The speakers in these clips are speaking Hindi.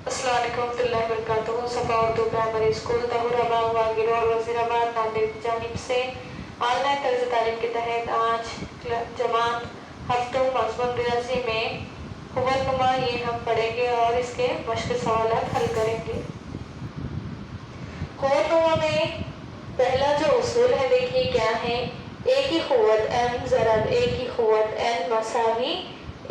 अस्सलाम वालेकुम वबरकातुहू। सफ़ा उर्दू प्राइमरी स्कूल तहुराबाद वागिर और वज़ीराबाद नांदेड़ की जानिब से ऑनलाइन तर्ज तालीम के तहत आज जमात हफ्तों मज़मून रियाजी में हुबनुमा ये हम पढ़ेंगे और इसके मुश्किल सवाल हल करेंगे। हुबनुमा में पहला जो उसूल है देखिए क्या है, ए की खुवत एम ज़रब ए की खुवत एन मसावी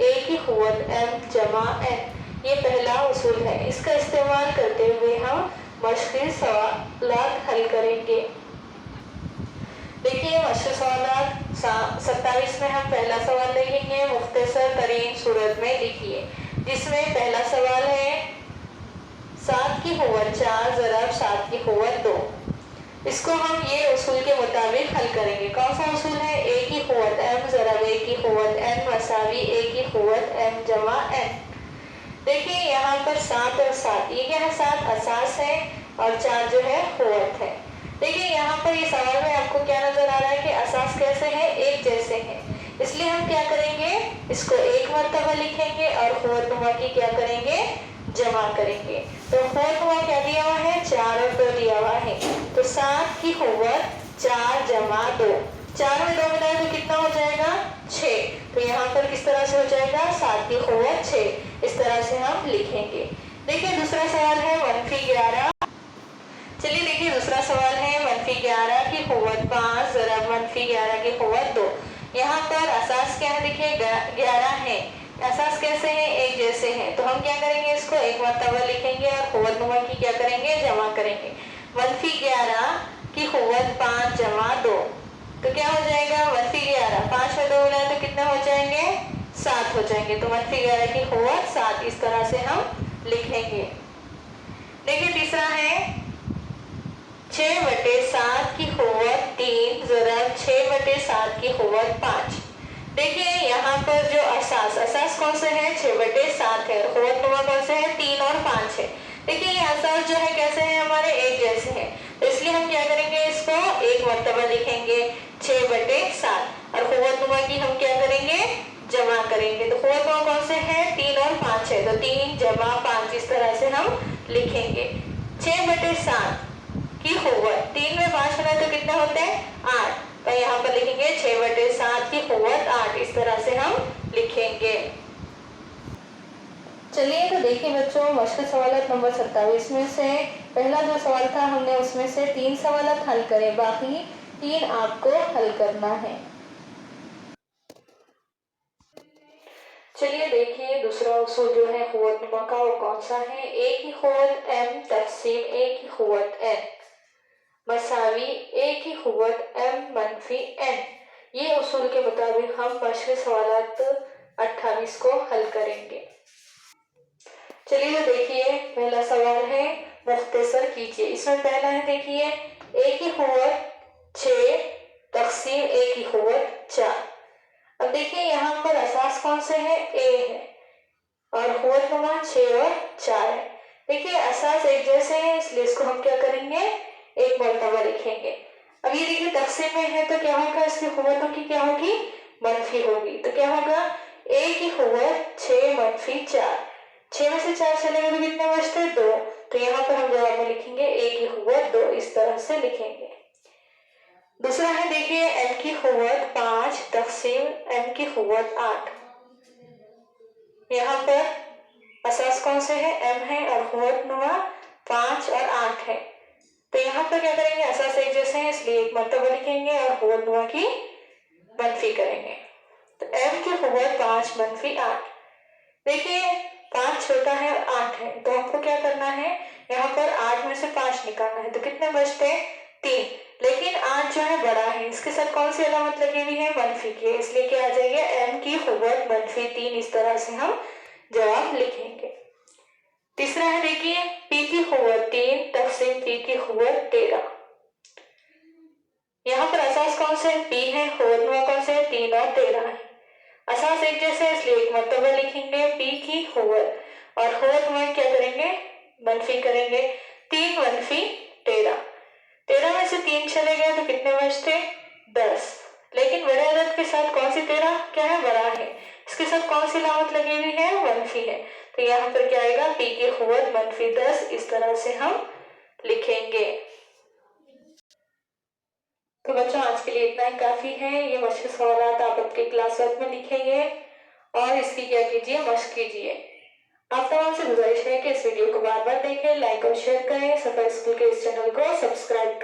ए की खुवत एम जमा एन, ये पहला उसूल है। इसका इस्तेमाल करते हुए हम मुश्किल सवाल हल करेंगे। देखिए मुश्किल सवाल 27 में हम पहला सवाल देखेंगे मुख्तसर तरीन सूरत में लिखिए, जिसमें पहला सवाल है 7 की खुवत 4 ज़रब 7 की खुवत 2। इसको हम ये उसूल के मुताबिक हल करेंगे। कौन सा उसूल है? ए की खुवत एम ज़रब ए की खुवत एन मसावी ए की खुवत एम जमा एन। देखिए यहाँ पर 7 और 7, ये क्या है? 7 असास है और 4 जो है खुवत है। देखिए यहाँ पर ये सवाल में आपको क्या नजर आ रहा है कि असास कैसे है? एक जैसे है, इसलिए हम क्या करेंगे, इसको एक मरतबा लिखेंगे और खुवत नुमा की क्या करेंगे, जमा करेंगे। तो खुवत नुमा क्या दिया हुआ है? 4 और 2 दिया हुआ है। तो 7 की खुवत 4 जमा 2, 4 में 2 मिलाए तो कितना हो जाएगा? 6। तो यहाँ पर किस तरह से हो जाएगा? 7 की खुवत 6, इस तरह से हम लिखेंगे। देखिए दूसरा सवाल है -11। चलिए देखिए दूसरा सवाल है -11 की खुवत 5 ज़रब -11 की खुवत 2। यहाँ पर असास क्या है? देखिए 11 है, असास कैसे है? एक जैसे है, तो हम क्या करेंगे, इसको एक मरतबा लिखेंगे और खुवत नुमा की क्या करेंगे, जमा करेंगे। -11 की खुवत 5 जमा 2, तो क्या हो जाएगा? -11, 5 में 2 मिलाए तो कितने हो जाएंगे? 7 हो जाएंगे। तो -11 की खुवत 7, इस तरह से हम लिखेंगे। देखिए तीसरा है 6/7 की खुवत 3 ज़रब 6/7 की खुवत 5। देखिए यहाँ पर जो असास कौन से है? 6/7 है और खुवत नुमा कौन से है? 3 और 5 है। देखिए ये असास जो है कैसे है? हमारे एक जैसे हैं, तो इसलिए हम क्या करेंगे, इसको एक मरतबा लिखेंगे 6/7 और खुवत नुमा की हम क्या करेंगे, जमा करेंगे। तो खुवत नुमा कौन से है? 3 और 5 है, तो 3 जमा 5, इस तरह से हम लिखेंगे। 6/7 की खुवत 3 में 5 मिलाए तो कितने होते हैं? 8। तो यहाँ पर लिखेंगे 6/7 की खुवत 8, इस तरह से हम लिखेंगे। चलिए तो देखिए बच्चों, मुश्किल सवाल नंबर 27 में से पहला जो सवाल था हमने उसमें से 3 सवाल हल करे, बाकी 3 आपको हल करना है। चलिए देखिए दूसरा उसूल जो है खुवत नुमा का वो कौन सा है? ए की खुवत एम तक़सीम ए की खुवत एन मसावी ए की खुवत एम मनफी एन। ये उसूल के मुताबिक हम मुश्किल सवाल 28 को हल करेंगे। चलिए देखिए पहला सवाल है मुख्तसर कीजिए। इसमें पहला है देखिए ए की खुवत 6 तक़सीम ए की खुवत 4। अब देखिए यहाँ पर असास कौन से है? ए है और खुवत नुमा 6 और 4 है। देखिए असास एक जैसे हैं, इसलिए इसको हम क्या करेंगे, एक मरतबा लिखेंगे। अब ये देखिए तक़सीम में है तो क्या होगा, इसकी खुवतों की क्या होगी, मनफी होगी। तो क्या होगा, ए की खुवत 6 मनफी 4, 6 में से 4 चलेगा तो कितने बचते? 2। तो यहाँ पर हम जवाब में लिखेंगे ए की खुवत 2, इस तरह से लिखेंगे। दूसरा है देखिए एम की खुवत 5 तक़सीम एम की खुवत 8। यहाँ पर असास कौन से है? एम है और खुवत नुमा 5 और 8 है। तो यहाँ पर क्या करेंगे, असास एक जैसे हैं, इसलिए एक मरतबा लिखेंगे और खुवत नुमा की मनफी करेंगे। तो एम की खुवत 5 मनफी 8। देखिए 5 छोटा है और 8 है, तो हमको क्या करना है, यहाँ पर 8 में से 5 निकालना है, तो कितने बचते? 3। लेकिन 8 जो है बड़ा है, इसके साथ कौन सी अलामत लगी हुई है? मनफी की, इसलिए क्या आ जाएगा, एम की खुवत मनफी 3, इस तरह से हम जवाब लिखेंगे। तीसरा है देखिए पी की खुवत 3 तक़सीम पी की खुवत 13। यहाँ पर असास कौन से? पी है, खुवत नुमा कौन से? 3 और 13 है। असास एक जैसे इसलिए एक मरतबा लिखेंगे पी की खुवत और खुवत नुमा क्या करेंगे, मनफी करेंगे। 3 मनफी 13, 13 में से 3 चले गए तो कितने बचते? 10। लेकिन बड़े अदद के साथ कौन सी 13 क्या है, बड़ा है, इसके साथ कौन सी अलामत लगी हुई है? मनफी है। तो यहाँ पर क्या आएगा, p की कुव्वत -10, इस तरह से हम लिखेंगे। तो बच्चों आज के लिए इतना ही काफी है। ये मशक़ सवालात आप अपनी क्लास वर्क में लिखेंगे और इसकी क्या कीजिए, मशक़ कीजिए। आप तमाम से गुजारिश है कि इस वीडियो को बार बार देखें, लाइक और शेयर करें, सफर स्कूल के इस चैनल को सब्सक्राइब